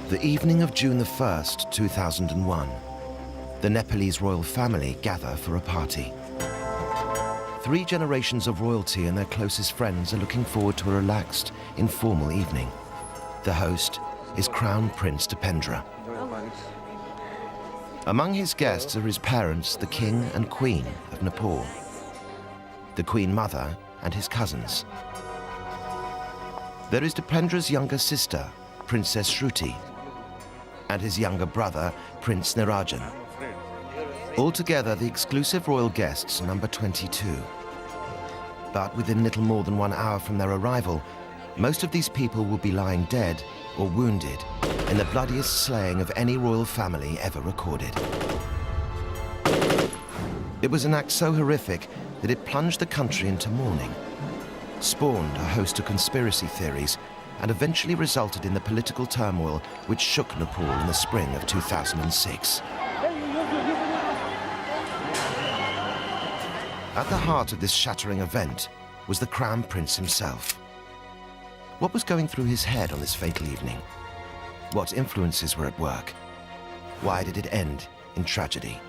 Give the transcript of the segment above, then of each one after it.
The evening of June the 1st, 2001, the Nepalese royal family gather for a party. 3 generations of royalty and their closest friends are looking forward to a relaxed, informal evening. The host is Crown Prince Dipendra. Among his guests are his parents, the King and Queen of Nepal, the Queen Mother and his cousins. There is Dipendra's younger sister, Princess Shruti, and his younger brother, Prince Narayan. Altogether, the exclusive royal guests number 22. But within little more than 1 hour from their arrival, most of these people will be lying dead or wounded in the bloodiest slaying of any royal family ever recorded. It was an act so horrific that it plunged the country into mourning, spawned a host of conspiracy theories, and eventually resulted in the political turmoil which shook Nepal in the spring of 2006. At the heart of this shattering event was the Crown Prince himself. What was going through his head on this fatal evening? What influences were at work? Why did it end in tragedy?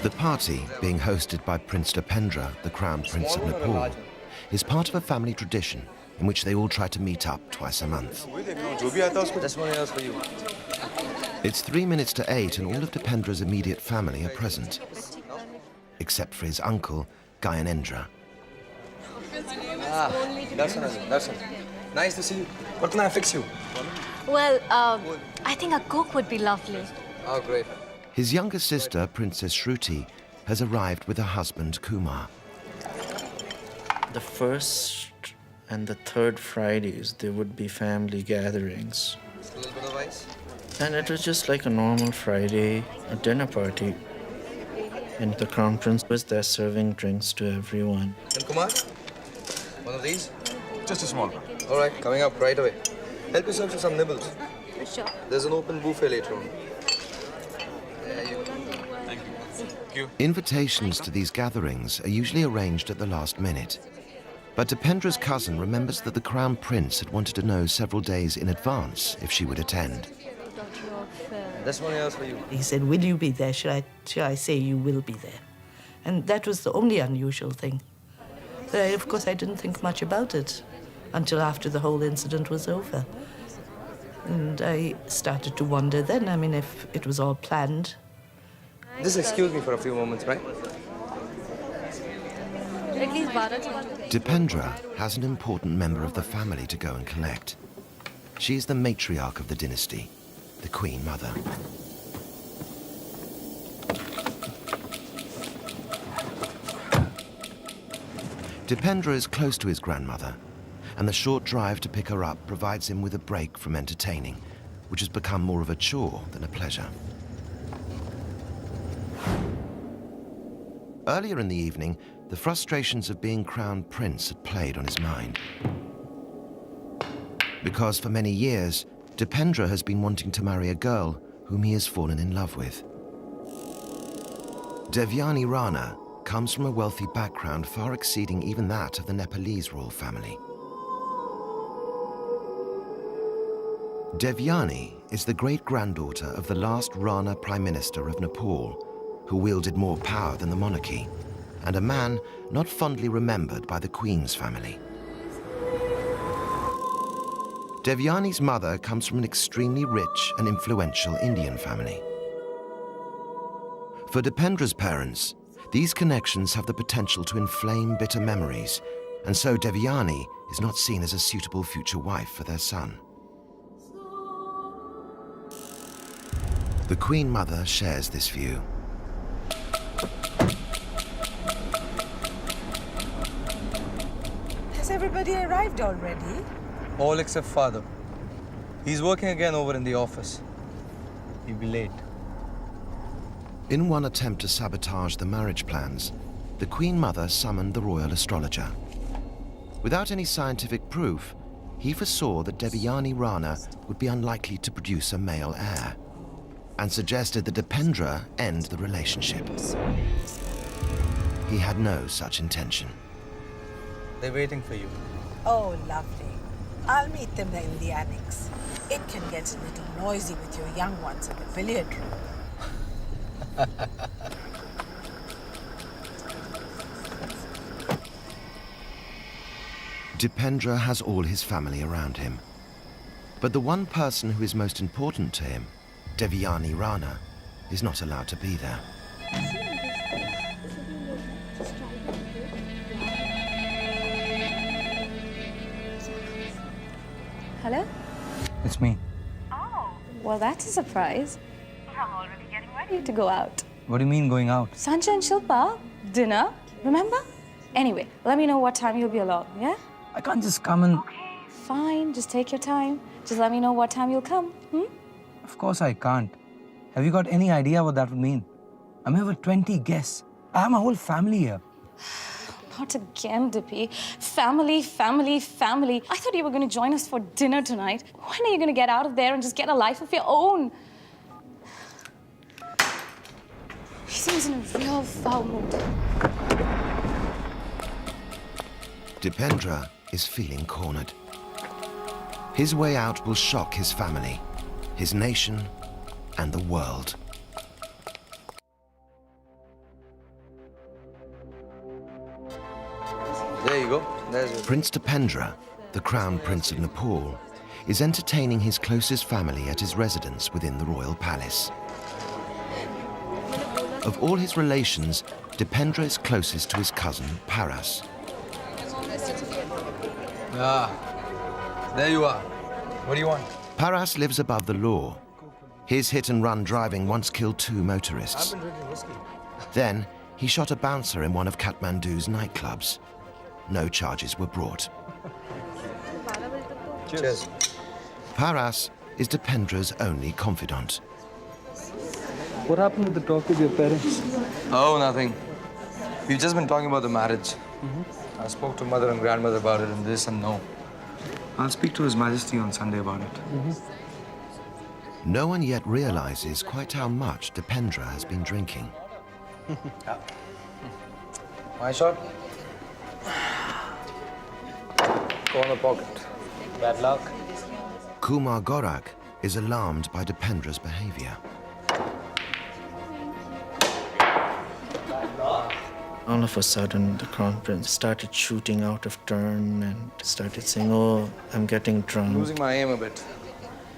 The party, being hosted by Prince Dipendra, the Crown Prince of Nepal, is part of a family tradition in which they all try to meet up twice a month. It's 3 minutes to 8 and all of Dipendra's immediate family are present, except for his uncle, Narayanhiti. Darshan. Nice to see you. What can I fix you? Well, I think a cook would be lovely. Oh, great. His younger sister, Princess Shruti, has arrived with her husband, Kumar. The first and the third Fridays, there would be family gatherings. A little bit of ice? And it was just like a normal Friday, a dinner party. And the Crown Prince was there serving drinks to everyone. And Kumar? One of these? Just a small one. All right, coming up right away. Help yourself to some nibbles. For sure. There's an open buffet later on. Invitations to these gatherings are usually arranged at the last minute. But Dipendra's cousin remembers that the Crown Prince had wanted to know several days in advance if she would attend. This one else for you. He said, will you be there? Should I say you will be there? And that was the only unusual thing. But of course, I didn't think much about it until after the whole incident was over. And I started to wonder then, I mean, if it was all planned. Just excuse me for a few moments, right? Dipendra has an important member of the family to go and collect. She is the matriarch of the dynasty, the Queen Mother. Dipendra is close to his grandmother, and the short drive to pick her up provides him with a break from entertaining, which has become more of a chore than a pleasure. Earlier in the evening, the frustrations of being Crown Prince had played on his mind. Because for many years, Dipendra has been wanting to marry a girl whom he has fallen in love with. Devyani Rana comes from a wealthy background far exceeding even that of the Nepalese royal family. Devyani is the great-granddaughter of the last Rana Prime Minister of Nepal, who wielded more power than the monarchy, and a man not fondly remembered by the Queen's family. Devyani's mother comes from an extremely rich and influential Indian family. For Dipendra's parents, these connections have the potential to inflame bitter memories, and so Devyani is not seen as a suitable future wife for their son. The Queen Mother shares this view. Has everybody arrived already? All except father. He's working again over in the office. He'll be late. In one attempt to sabotage the marriage plans, the Queen Mother summoned the royal astrologer. Without any scientific proof, he foresaw that Devayani Rana would be unlikely to produce a male heir, and suggested that Dipendra end the relationship. He had no such intention. They're waiting for you. Oh, lovely. I'll meet them in the annex. It can get a little noisy with your young ones in the billiard room. Dipendra has all his family around him. But the one person who is most important to him, Devayani Rana, is not allowed to be there. Hello? It's me. Oh, well, that's a surprise. I'm already getting ready to go out. What do you mean going out? Sanjay and Shilpa, dinner, remember? Anyway, let me know what time you'll be along, yeah? I can't just come and... Okay, fine, just take your time. Just let me know what time you'll come, Of course I can't. Have you got any idea what that would mean? I'm here with 20 guests. I have my whole family here. Not again, Dippy. Family, family, family. I thought you were going to join us for dinner tonight. When are you going to get out of there and just get a life of your own? He seems in a real foul mood. Dipendra is feeling cornered. His way out will shock his family, his nation, and the world. There you go. There's your... Prince Dipendra, the Crown Prince of Nepal, is entertaining his closest family at his residence within the royal palace. Of all his relations, Dipendra is closest to his cousin, Paras. Ah, there you are. What do you want? Paras lives above the law. His hit-and-run driving once killed 2 motorists. Then, he shot a bouncer in one of Kathmandu's nightclubs. No charges were brought. Cheers. Paras is Dipendra's only confidant. What happened with the talk with your parents? Oh, nothing. We've just been talking about the marriage. I spoke to mother and grandmother about it and this and no. I'll speak to His Majesty on Sunday about it. No one yet realizes quite how much Dipendra has been drinking. My shot? Go in the pocket. Bad luck. Kumar Gorak is alarmed by Dipendra's behavior. All of a sudden, the Crown Prince started shooting out of turn and started saying, "Oh, I'm getting drunk." Losing my aim a bit.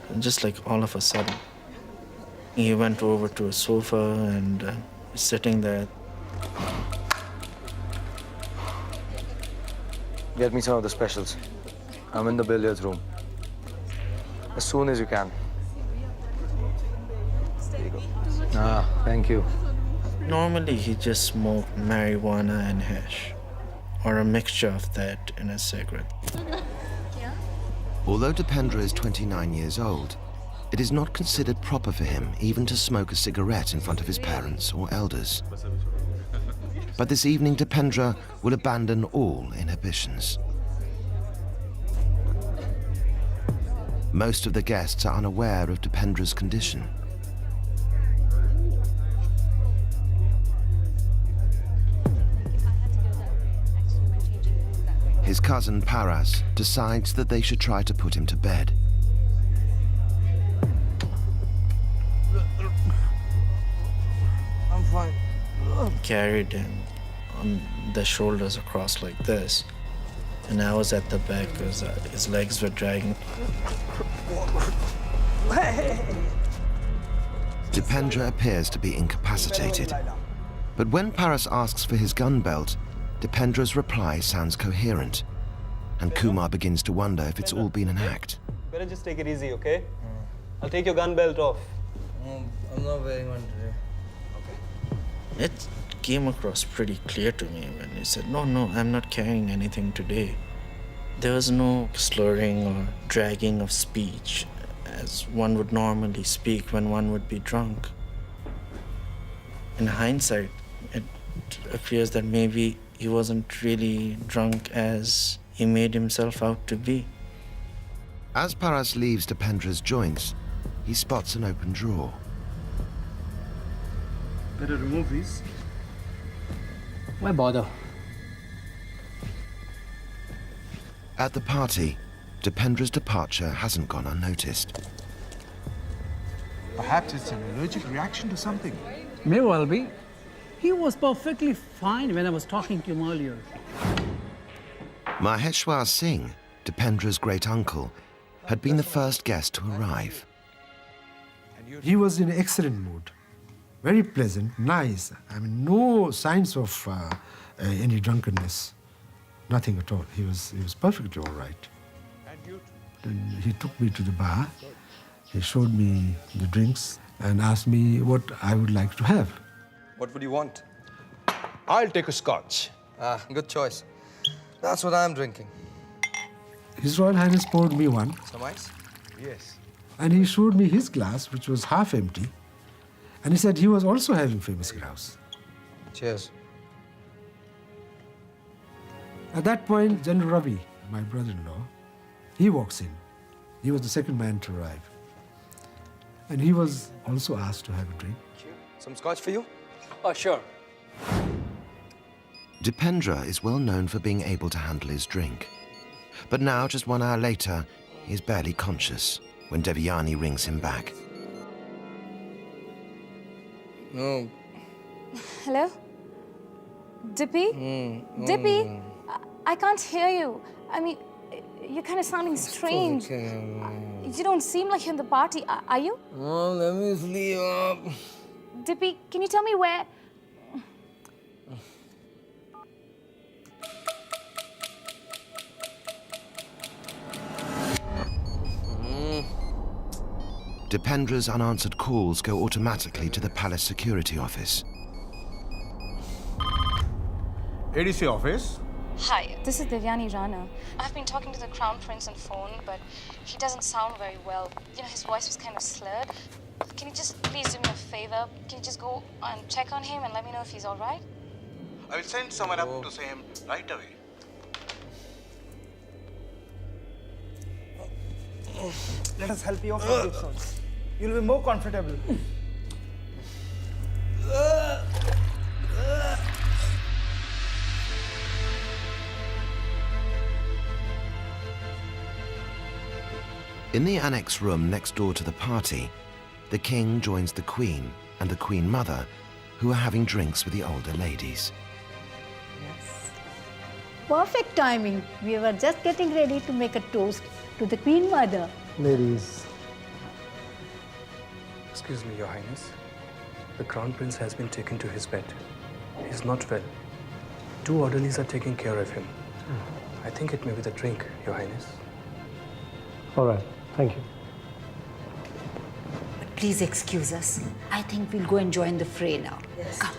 And just like all of a sudden, he went over to a sofa and sitting there. Get me some of the specials. I'm in the billiards room. As soon as you can. There you go. Ah, thank you. Normally, he just smoked marijuana and hash, or a mixture of that in a cigarette. Although Dipendra is 29 years old, it is not considered proper for him even to smoke a cigarette in front of his parents or elders. But this evening, Dipendra will abandon all inhibitions. Most of the guests are unaware of Dipendra's condition. His cousin Paras decides that they should try to put him to bed. I'm fine. Carried him on the shoulders across like this. And I was at the back because his legs were dragging. Dipendra appears to be incapacitated. But when Paras asks for his gun belt, Dipendra's reply sounds coherent, and Kumar begins to wonder if it's all been an act. Better just take it easy, okay? I'll take your gun belt off. I'm not wearing one today. It came across pretty clear to me when he said, "No, I'm not carrying anything today." There was no slurring or dragging of speech as one would normally speak when one would be drunk. In hindsight, it appears that maybe he wasn't really drunk as he made himself out to be. As Paras leaves Dipendra's joints, he spots an open drawer. Better remove these. Why bother? At the party, Dipendra's departure hasn't gone unnoticed. Perhaps it's an allergic reaction to something. May well be. He was perfectly fine when I was talking to him earlier. Maheshwar Singh, Dipendra's great-uncle, had been the first guest to arrive. He was in excellent mood. Very pleasant, nice. I mean, no signs of any drunkenness. Nothing at all. He was perfectly all right. Then he took me to the bar. He showed me the drinks and asked me what I would like to have. What would you want? I'll take a scotch. Ah, good choice. That's what I'm drinking. His Royal Highness poured me one, Some ice? Yes. and he showed me his glass, which was half empty, and he said he was also having famous grouse. Cheers. At that point, General Ravi, my brother-in-law, he walks in. He was the second man to arrive. And he was also asked to have a drink. Some scotch for you? Oh, sure. Dipendra is well known for being able to handle his drink. But now, just 1 hour later, he is barely conscious when Devyani rings him back. No. Hello? Dippy? Dippy? I can't hear you. I mean, you're kind of sounding strange. You don't seem like you're in the party. Are you? Oh, let me sleep. Dippy, can you tell me where? Dipendra's unanswered calls go automatically to the palace security office. ADC office. Hi, this is Devyani Rana. I've been talking to the Crown Prince on phone, but he doesn't sound very well. You know, his voice was kind of slurred. Can you just please do me a favor? Can you just go and check on him and let me know if he's all right? I will send someone up to see him right away. Let us help you off with this one. You'll be more comfortable. In the annex room next door to the party, the king joins the queen and the queen mother, who are having drinks with the older ladies. Perfect timing. We were just getting ready to make a toast to the Queen Mother. Ladies. Excuse me, Your Highness. The Crown Prince has been taken to his bed. He's not well. 2 orderlies are taking care of him. I think it may be the drink, Your Highness. All right. Thank you. Please excuse us. I think we'll go and join the fray now. Yes. Come.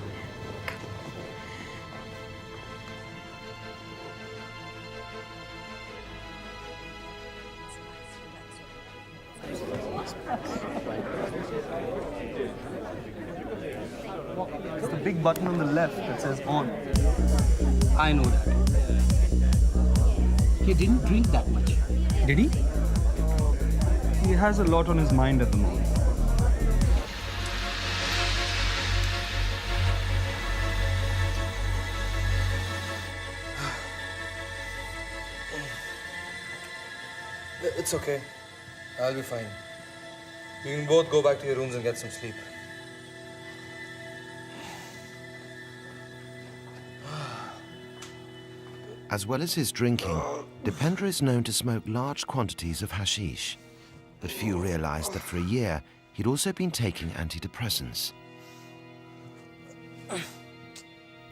It's the big button on the left that says on. I know that. He didn't drink that much. Did he? He has a lot on his mind at the moment. It's okay. I'll be fine. You can both go back to your rooms and get some sleep. As well as his drinking, Dipendra is known to smoke large quantities of hashish. But few realized that for a year, he'd also been taking antidepressants.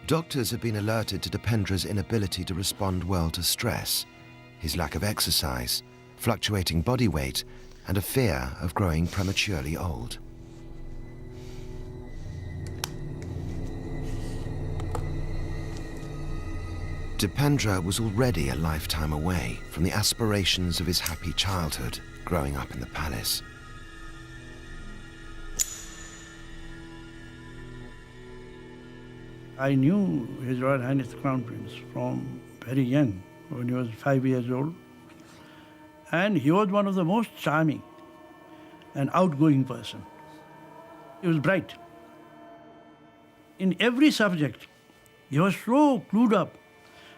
Doctors have been alerted to Dipendra's inability to respond well to stress, his lack of exercise, fluctuating body weight, and a fear of growing prematurely old. Dipendra was already a lifetime away from the aspirations of his happy childhood growing up in the palace. I knew His Royal Highness the Crown Prince from very young, when he was 5 years old. And he was one of the most charming and outgoing person. He was bright. In every subject, he was so clued up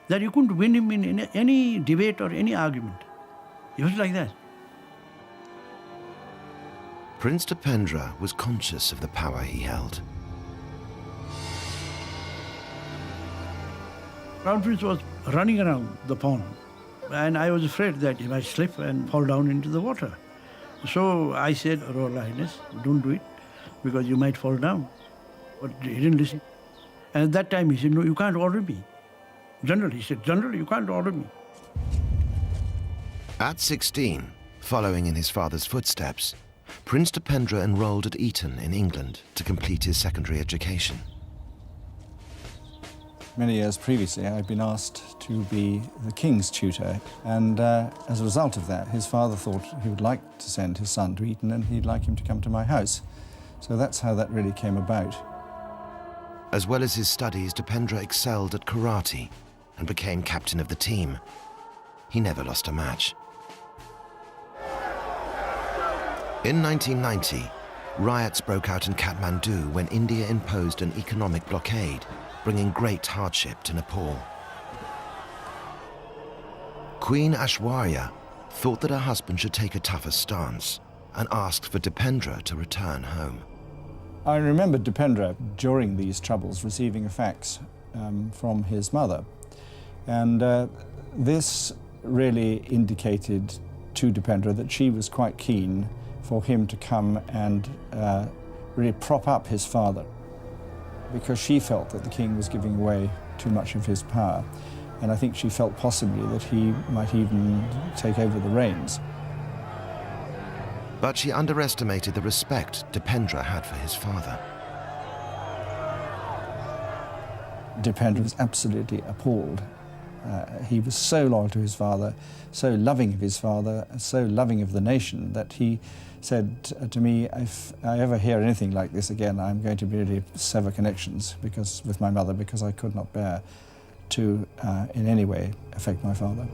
that you couldn't win him in any debate or any argument. He was like that. Prince Dipendra was conscious of the power he held. Crown Prince was running around the pond, and I was afraid that he might slip and fall down into the water. So I said, Royal Highness, don't do it, because you might fall down. But he didn't listen. And at that time he said, no, you can't order me. General, he said, General, you can't order me. At 16, following in his father's footsteps, Prince Dipendra enrolled at Eton in England to complete his secondary education. Many years previously, I'd been asked to be the King's tutor, and as a result of that, his father thought he would like to send his son to Eton and he'd like him to come to my house. So that's how that really came about. As well as his studies, Dipendra excelled at karate and became captain of the team. He never lost a match. In 1990, riots broke out in Kathmandu when India imposed an economic blockade, bringing great hardship to Nepal. Queen Aishwarya thought that her husband should take a tougher stance and asked for Dipendra to return home. I remember Dipendra, during these troubles, receiving a fax from his mother. And this really indicated to Dipendra that she was quite keen for him to come and really prop up his father, because she felt that the king was giving away too much of his power. And I think she felt possibly that he might even take over the reins. But she underestimated the respect Dipendra had for his father. Dipendra was absolutely appalled. He was so loyal to his father, so loving of his father, so loving of the nation, that he said to me, if I ever hear anything like this again, I'm going to really sever connections with my mother, because I could not bear to in any way affect my father.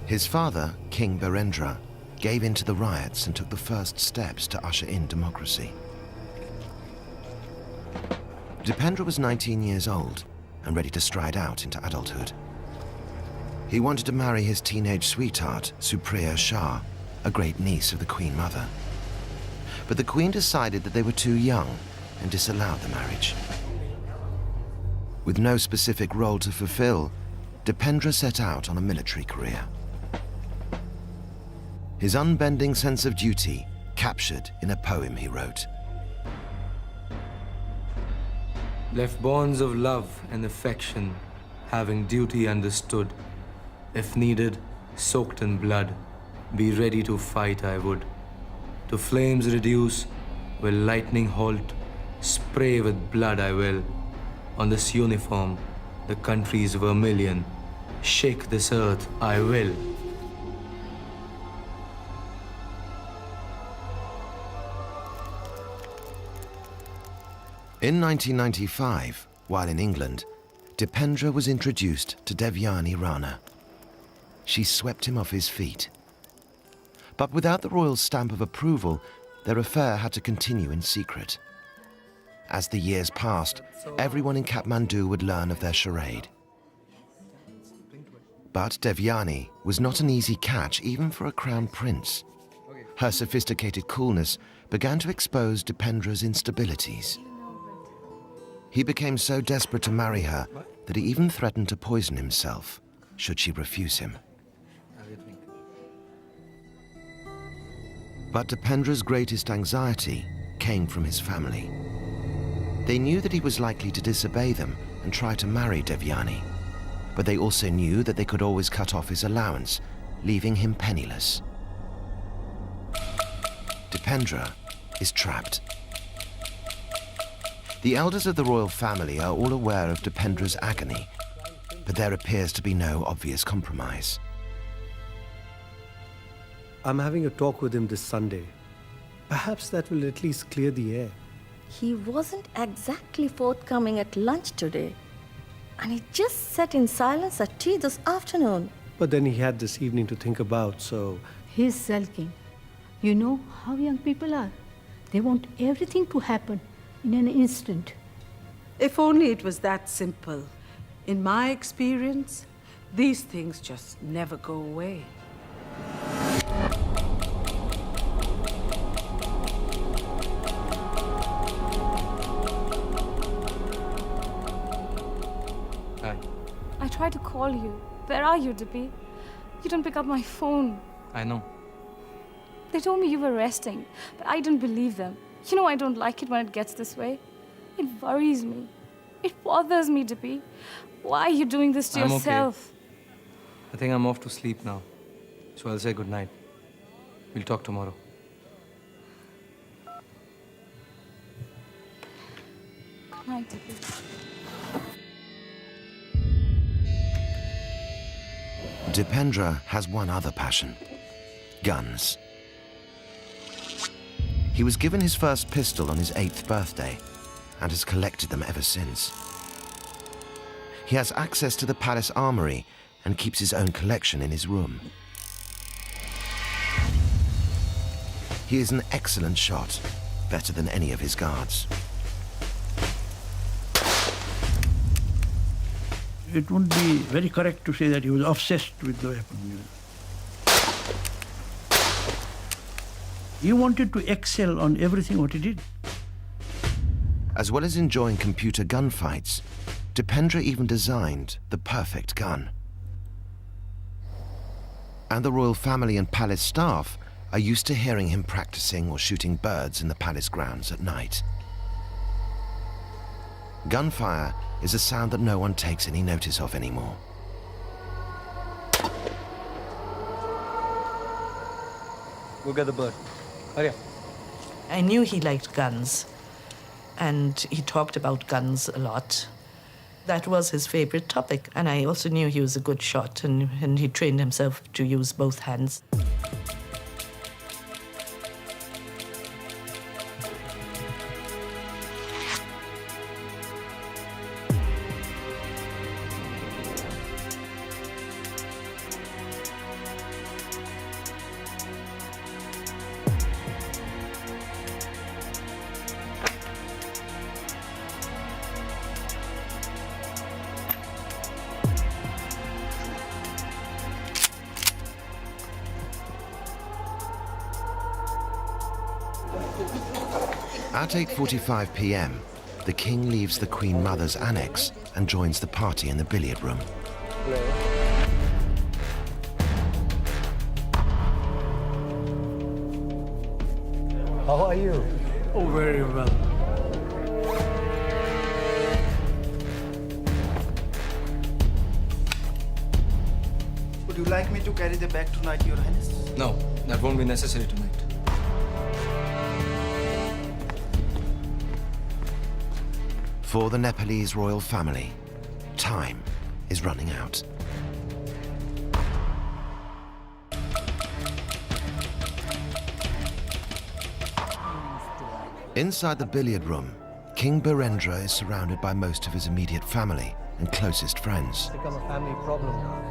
His father, King Birendra, gave in to the riots and took the first steps to usher in democracy. Dipendra was 19 years old and ready to stride out into adulthood. He wanted to marry his teenage sweetheart, Supriya Shah, a great niece of the Queen Mother. But the Queen decided that they were too young and disallowed the marriage. With no specific role to fulfill, Dipendra set out on a military career. His unbending sense of duty captured in a poem he wrote. Left bonds of love and affection, having duty understood. If needed, soaked in blood, be ready to fight I would. To flames reduce, will lightning halt, spray with blood I will. On this uniform, the country's vermilion, shake this earth I will. In 1995, while in England, Dipendra was introduced to Devyani Rana. She swept him off his feet. But without the royal stamp of approval, their affair had to continue in secret. As the years passed, everyone in Kathmandu would learn of their charade. But Devyani was not an easy catch even for a crown prince. Her sophisticated coolness began to expose Dipendra's instabilities. He became so desperate to marry her that he even threatened to poison himself should she refuse him. But Dipendra's greatest anxiety came from his family. They knew that he was likely to disobey them and try to marry Devyani, but they also knew that they could always cut off his allowance, leaving him penniless. Dipendra is trapped. The elders of the royal family are all aware of Dipendra's agony, but there appears to be no obvious compromise. I'm having a talk with him this Sunday. Perhaps that will at least clear the air. He wasn't exactly forthcoming at lunch today. And he just sat in silence at tea this afternoon. But then he had this evening to think about, so... He's sulking. You know how young people are. They want everything to happen in an instant. If only it was that simple. In my experience, these things just never go away. Hi. I tried to call you. Where are you, Dippy? You don't pick up my phone. I know. They told me you were resting, but I didn't believe them. You know I don't like it when it gets this way. It worries me. It bothers me, Dippy. Why are you doing this to yourself? Okay. I think I'm off to sleep now. So I'll say good night. We'll talk tomorrow. Good night, Dippy. Dipendra has one other passion: guns. He was given his first pistol on his 8th birthday and has collected them ever since. He has access to the palace armory and keeps his own collection in his room. He is an excellent shot, better than any of his guards. It would be very correct to say that he was obsessed with the weapon. He wanted to excel on everything what he did. As well as enjoying computer gunfights, Dipendra even designed the perfect gun. And the royal family and palace staff are used to hearing him practicing or shooting birds in the palace grounds at night. Gunfire is a sound that no one takes any notice of anymore. Go get the bird. Hurry up. I knew he liked guns, and he talked about guns a lot. That was his favorite topic, and I also knew he was a good shot, and he trained himself to use both hands. At 8:45 p.m., the king leaves the Queen Mother's annex and joins the party in the billiard room. How are you? Oh, very well. Would you like me to carry the bag tonight, Your Highness? No, that won't be necessary tonight. For the Nepalese royal family, time is running out. Inside the billiard room, King Birendra is surrounded by most of his immediate family and closest friends. It's become a family problem now.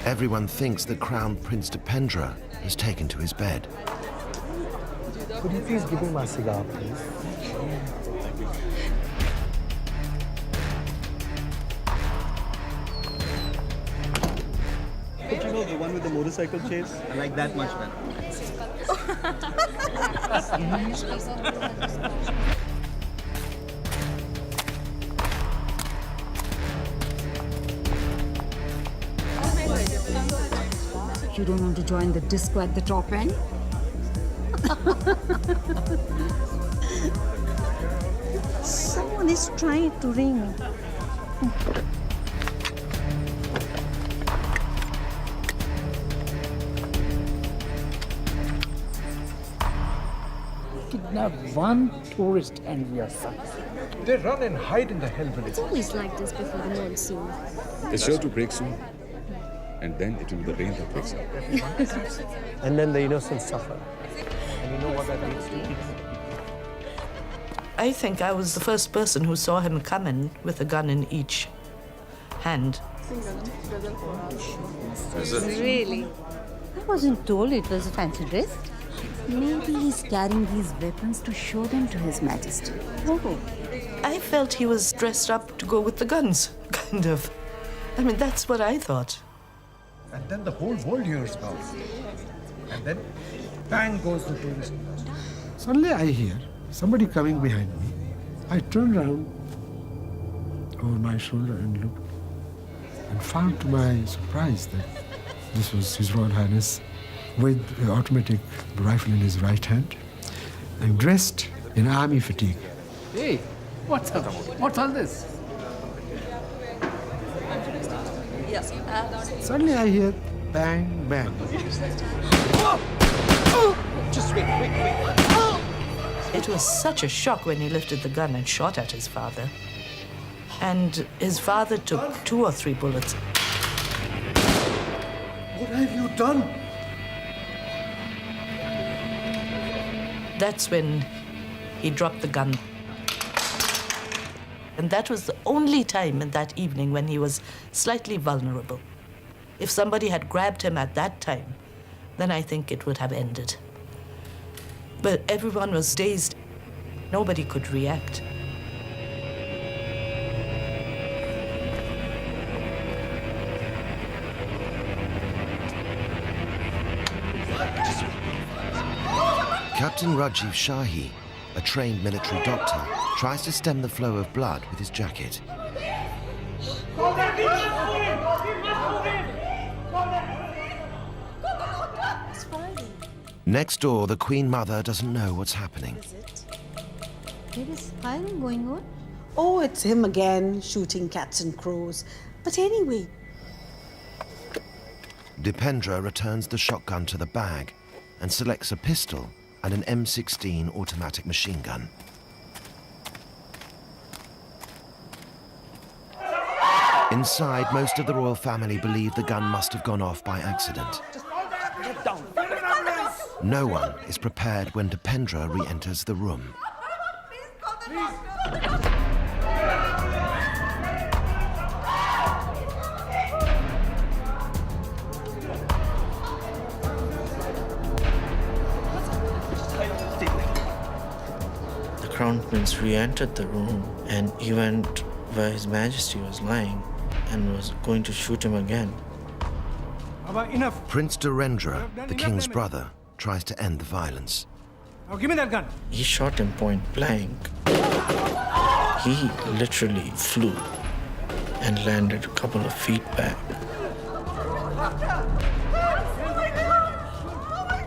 Everyone thinks that Crown Prince Dipendra has taken to his bed. Could you please give me my cigar, please? But you know, the one with the motorcycle chase? I like that much better. You don't want to join the disco at the top end? Someone is trying to ring. Kidnap one tourist and we are fucked. They run and hide in the hell village. It's always like this before the monsoon. It's sure to break soon. And then it will be the rain that wakes up. And then the innocents suffer. And you know what that leads to? I think I was the first person who saw him come in with a gun in each hand. Really? I wasn't told it was a fancy dress. Maybe he's carrying these weapons to show them to His Majesty. Oh. I felt he was dressed up to go with the guns, kind of. I mean, that's what I thought. And then the whole world hears about it. And then, bang goes the tourist. Suddenly I hear somebody coming behind me. I turned around over my shoulder and looked, and found to my surprise that this was His Royal Highness with an automatic rifle in his right hand and dressed in army fatigue. Hey, what's up? What's all this? Suddenly I hear bang, bang. Just wait. It was such a shock when he lifted the gun and shot at his father. And his father took 2 or 3 bullets. What have you done? That's when he dropped the gun. And that was the only time in that evening when he was slightly vulnerable. If somebody had grabbed him at that time, then I think it would have ended. But everyone was dazed. Nobody could react. Captain Rajiv Shahi, a trained military doctor, tries to stem the flow of blood with his jacket. Next door, the Queen Mother doesn't know what's happening. There is firing going on. Oh, it's him again, shooting cats and crows. But anyway. Dipendra returns the shotgun to the bag and selects a pistol and an M16 automatic machine gun. Inside, most of the royal family believe the gun must have gone off by accident. No one is prepared when Dipendra re-enters the room. The Crown Prince re-entered the room and he went where His Majesty was lying and was going to shoot him again. Enough. Prince Birendra, the king's brother, tries to end the violence. Now give me that gun. He shot him point blank. He literally flew and landed a couple of feet back.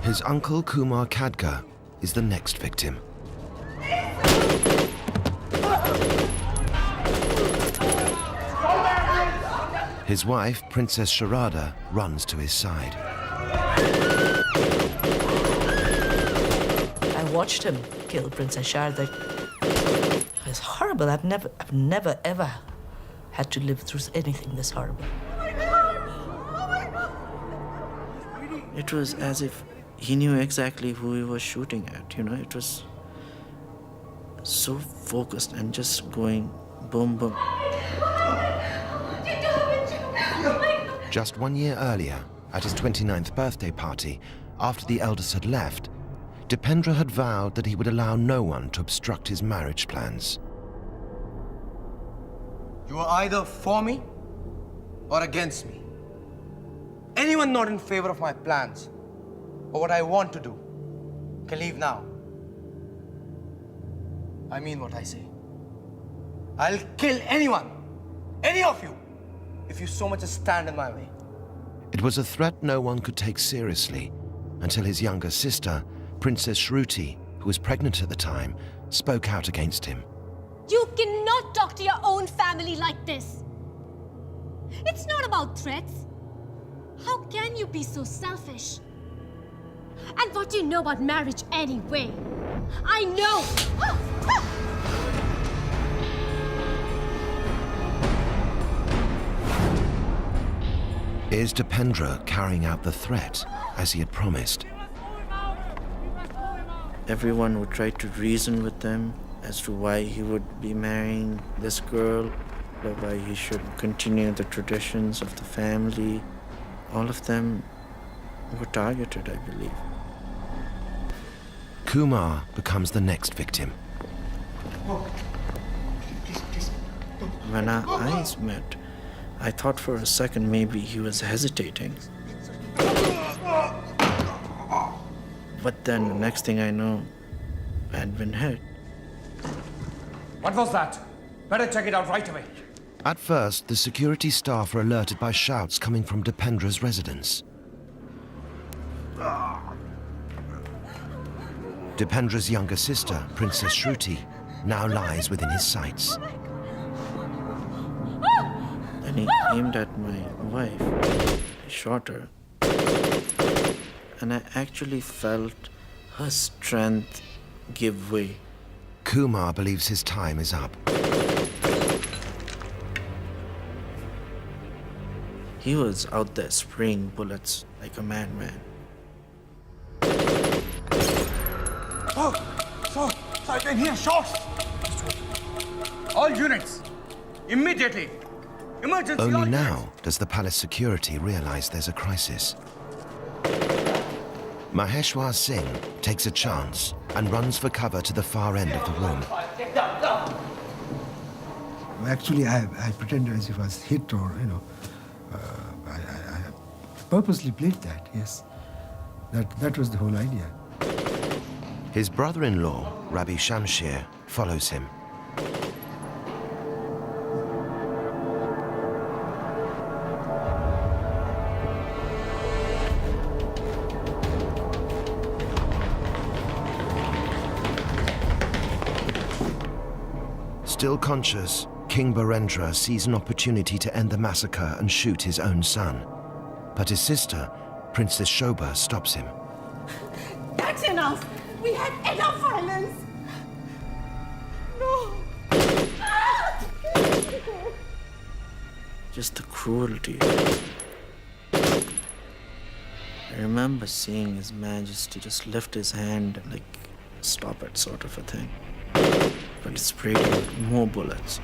His uncle Kumar Khadga is the next victim. His wife, Princess Sharada, runs to his side. I watched him kill Princess Sharada. It was horrible. I've never ever had to live through anything this horrible. It was as if he knew exactly who he was shooting at, you know, it was so focused and just going boom, boom. Just 1 year earlier, at his 29th birthday party, after the eldest had left, Dipendra had vowed that he would allow no one to obstruct his marriage plans. You are either for me or against me. Anyone not in favor of my plans or what I want to do can leave now. I mean what I say. I'll kill anyone, any of you, if you so much as stand in my way. It was a threat no one could take seriously until his younger sister, Princess Shruti, who was pregnant at the time, spoke out against him. You cannot talk to your own family like this. It's not about threats. How can you be so selfish? And what do you know about marriage anyway? I know! Is Dipendra carrying out the threat as he had promised? Everyone would try to reason with them as to why he would be marrying this girl, or why he should continue the traditions of the family. All of them were targeted, I believe. Kumar becomes the next victim. When our eyes met, I thought for a second maybe he was hesitating. But then the next thing I know, I had been hit. What was that? Better check it out right away. At first, the security staff are alerted by shouts coming from Dipendra's residence. Dipendra's younger sister, Princess Shruti, now lies within his sights. And he aimed at my wife. He shot her. And I actually felt her strength give way. Kumar believes his time is up. He was out there spraying bullets like a madman. Oh, so I can hear shots. All units, immediately. Emergency. Only now does the palace security realize there's a crisis. Maheshwar Singh takes a chance and runs for cover to the far end of the room. Actually, I pretended as if I was hit, or, you know, I purposely played that, yes. That was the whole idea. His brother-in-law, Rabbi Shamshir, follows him. Still conscious, King Birendra sees an opportunity to end the massacre and shoot his own son. But his sister, Princess Shobha, stops him. That's enough! We had enough violence! No! Just the cruelty. I remember seeing His Majesty just lift his hand and, like, stop it, sort of a thing. But it sprayed with more bullets.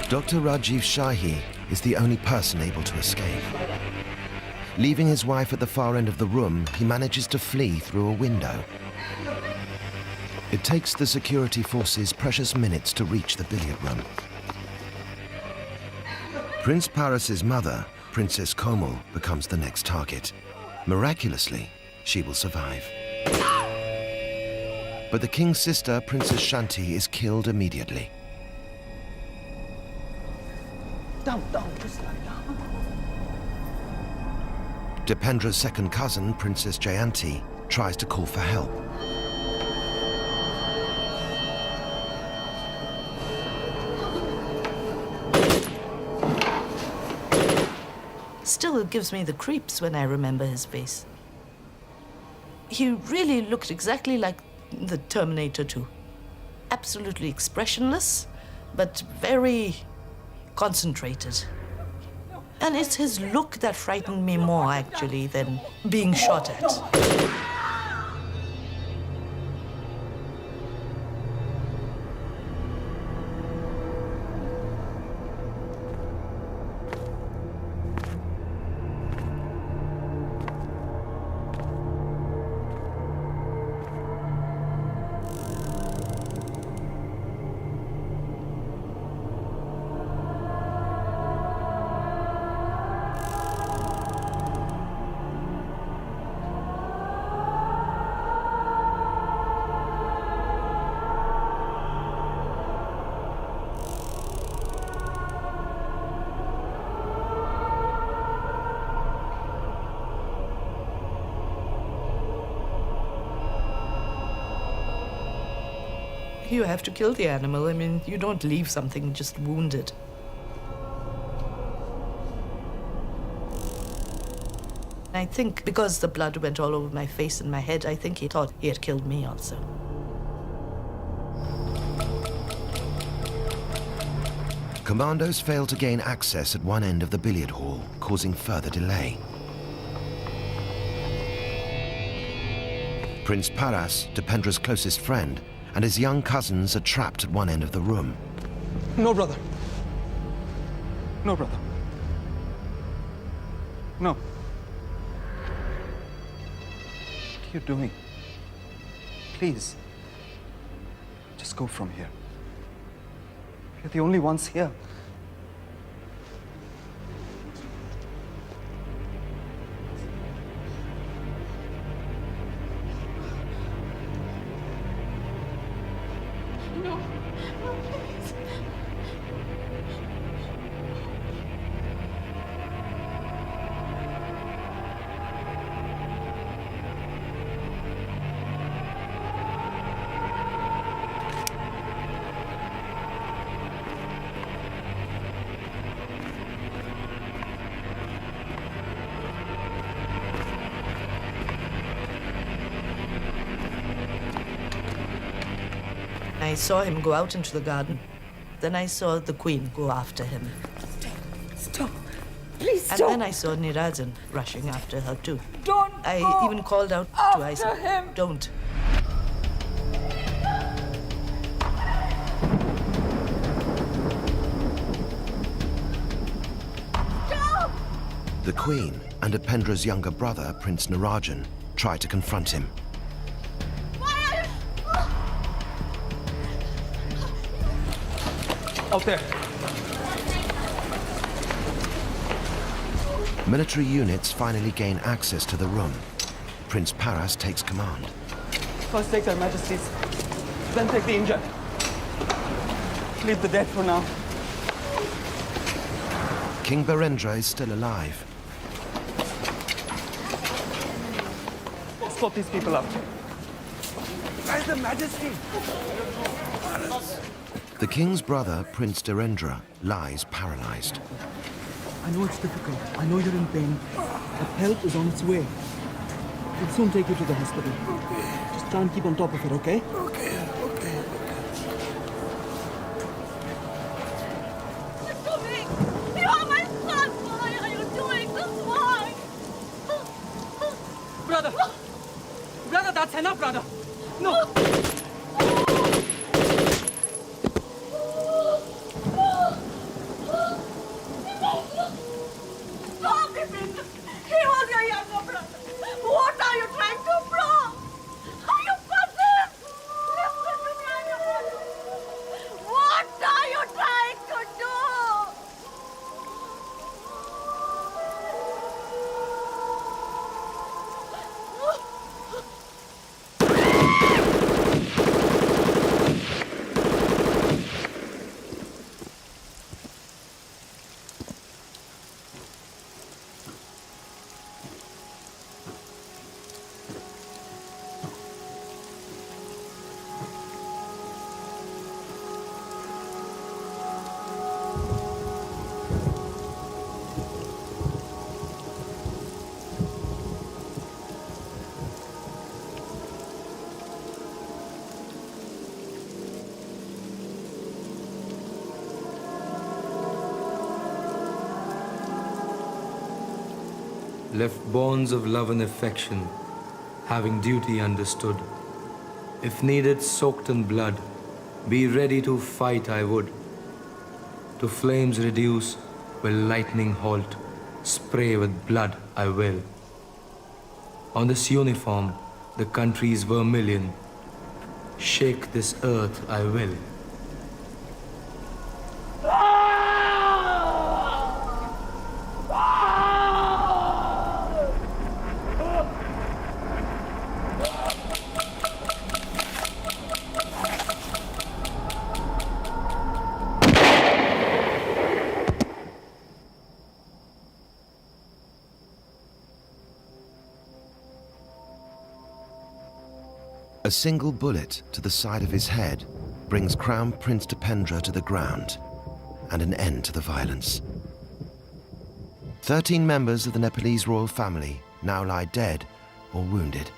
Dr. Rajiv Shahi is the only person able to escape. Leaving his wife at the far end of the room, he manages to flee through a window. It takes the security forces precious minutes to reach the billiard room. Prince Paras's mother, Princess Komal, becomes the next target. Miraculously, she will survive. But the king's sister, Princess Shanti, is killed immediately. Down, just lie down. Dipendra's second cousin, Princess Jayanti, tries to call for help. Still, it gives me the creeps when I remember his face. He really looked exactly like the Terminator 2. Absolutely expressionless, but very concentrated. And it's his look that frightened me more, actually, than being shot at. You have to kill the animal. I mean, you don't leave something just wounded. I think because the blood went all over my face and my head, I think he thought he had killed me also. Commandos fail to gain access at one end of the billiard hall, causing further delay. Prince Paras, Dipendra's closest friend, and his young cousins are trapped at one end of the room. No, brother. No, brother. No. What are you doing? Please. Just go from here. You're the only ones here. No. No, please. I saw him go out into the garden. Then I saw the Queen go after him. Stop. Please And stop. then I saw Narayan rushing after her too. Don't I go even called out to Isa, after him. don't. Stop! The Queen and Dipendra's younger brother, Prince Narayan, try to confront him. Out there. Military units finally gain access to the room. Prince Paras takes command. First take their majesties, then take the injured. Leave the dead for now. King Birendra is still alive. Escort these people out. Where's the majesty? The king's brother, Prince Birendra, lies paralyzed. I know it's difficult. I know you're in pain. But help is on its way. We'll soon take you to the hospital. Just try and keep on top of it, okay? You are my son! Why are you doing this? Why? Brother! Brother, that's enough, brother! No! Stop, Dipendra! He was your younger brother! What are you trying to prove? Are you possessed? Listen to me, are you possessed? What are you trying to do? Left bonds of love and affection, having duty understood. If needed, soaked in blood, be ready to fight I would. To flames reduce, will lightning halt, spray with blood I will. On this uniform, the country's vermilion, shake this earth I will. A single bullet to the side of his head brings Crown Prince Dipendra to the ground and an end to the violence. 13 members of the Nepalese royal family now lie dead or wounded.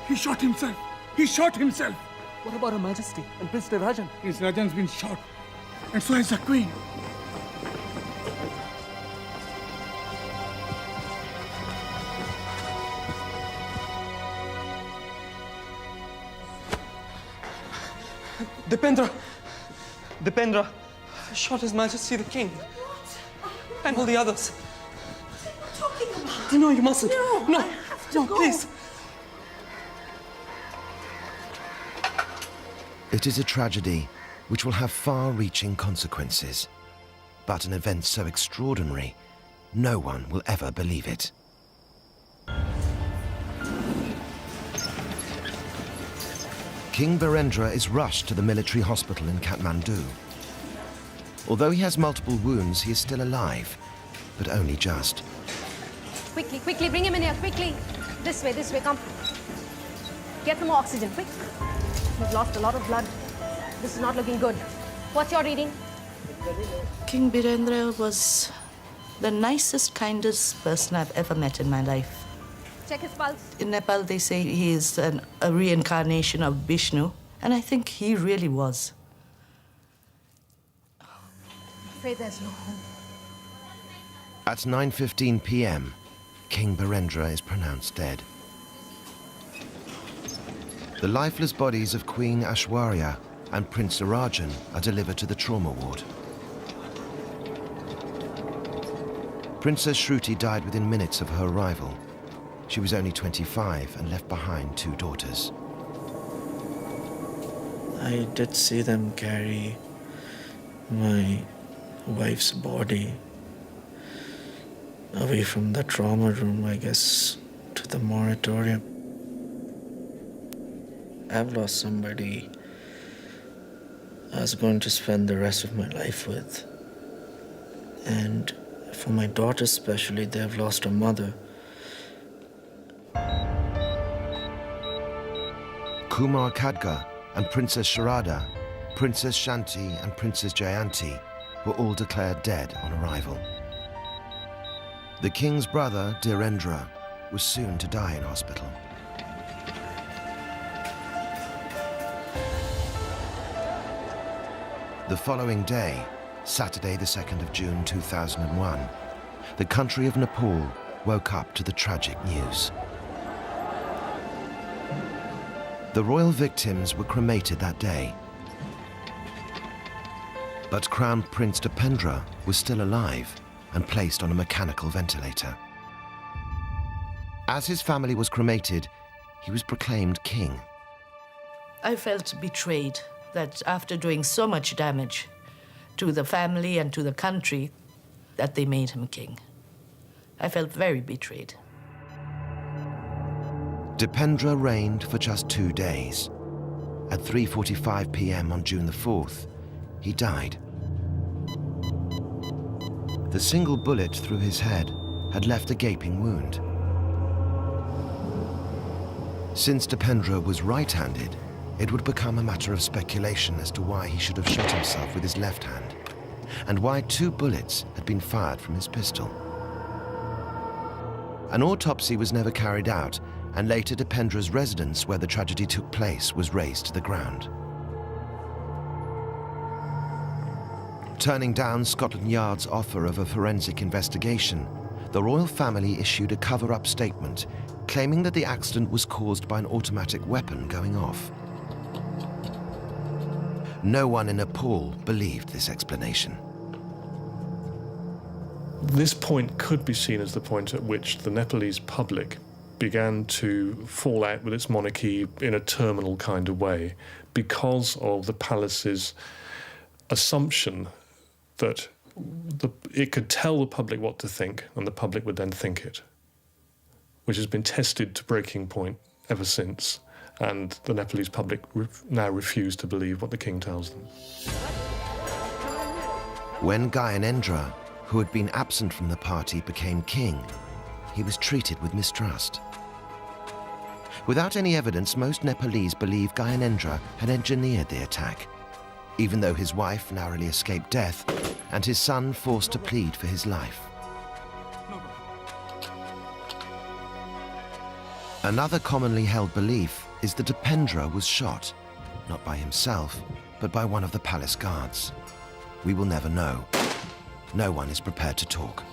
He shot himself. He shot himself. What about Her Majesty and Prince Narayan? Prince Narayan's been shot. And so has the Queen. Dipendra! Dipendra shot His Majesty the King. And all the others. What are you talking about? No, you mustn't. No, please. It is a tragedy which will have far-reaching consequences. But an event so extraordinary, no one will ever believe it. King Birendra is rushed to the military hospital in Kathmandu. Although he has multiple wounds, he is still alive, but only just. Quickly, quickly, bring him in here, quickly. This way, come. Get some oxygen, quick. He's lost a lot of blood. This is not looking good. What's your reading? King Birendra was the nicest, kindest person I've ever met in my life. Check his pulse. In Nepal, they say he is a reincarnation of Vishnu, and I think he really was. I'm afraid there's no hope. At 9:15 p.m., King Birendra is pronounced dead. The lifeless bodies of Queen Aishwarya and Prince Narayan are delivered to the trauma ward. Princess Shruti died within minutes of her arrival. She was only 25 and left behind 2 daughters. I did see them carry my wife's body away from the trauma room, I guess, to the moratorium. I've lost somebody I was going to spend the rest of my life with. And for my daughters especially, they have lost a mother. Kumar Khadga and Princess Sharada, Princess Shanti and Princess Jayanti were all declared dead on arrival. The king's brother, Birendra, was soon to die in hospital. The following day, Saturday the 2nd of June 2001, the country of Nepal woke up to the tragic news. The royal victims were cremated that day. But Crown Prince Dipendra was still alive and placed on a mechanical ventilator. As his family was cremated, he was proclaimed king. I felt betrayed that after doing so much damage to the family and to the country, that they made him king. I felt very betrayed. Dipendra reigned for just 2 days. At 3:45 p.m. on June the 4th, he died. The single bullet through his head had left a gaping wound. Since Dipendra was right-handed, it would become a matter of speculation as to why he should have shot himself with his left hand, and why 2 bullets had been fired from his pistol. An autopsy was never carried out, and later Dipendra's residence where the tragedy took place was razed to the ground. Turning down Scotland Yard's offer of a forensic investigation, the royal family issued a cover-up statement claiming that the accident was caused by an automatic weapon going off. No one in Nepal believed this explanation. This point could be seen as the point at which the Nepalese public began to fall out with its monarchy in a terminal kind of way because of the palace's assumption that it could tell the public what to think and the public would then think it, which has been tested to breaking point ever since, and the Nepalese public now refuse to believe what the king tells them. When Gyanendra, who had been absent from the party, became king, he was treated with mistrust. Without any evidence, most Nepalese believe Gyanendra had engineered the attack, even though his wife narrowly escaped death and his son forced to plead for his life. Another commonly held belief is that Dipendra was shot, not by himself, but by one of the palace guards. We will never know. No one is prepared to talk.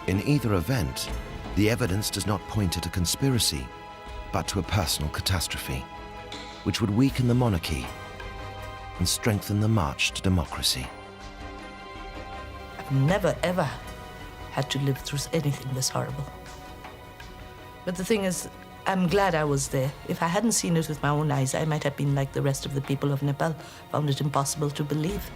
In either event, The evidence does not point at a conspiracy, but to a personal catastrophe, which would weaken the monarchy and strengthen the march to democracy. I've never, ever had to live through anything this horrible. But the thing is, I'm glad I was there. If I hadn't seen it with my own eyes, I might have been like the rest of the people of Nepal, found it impossible to believe.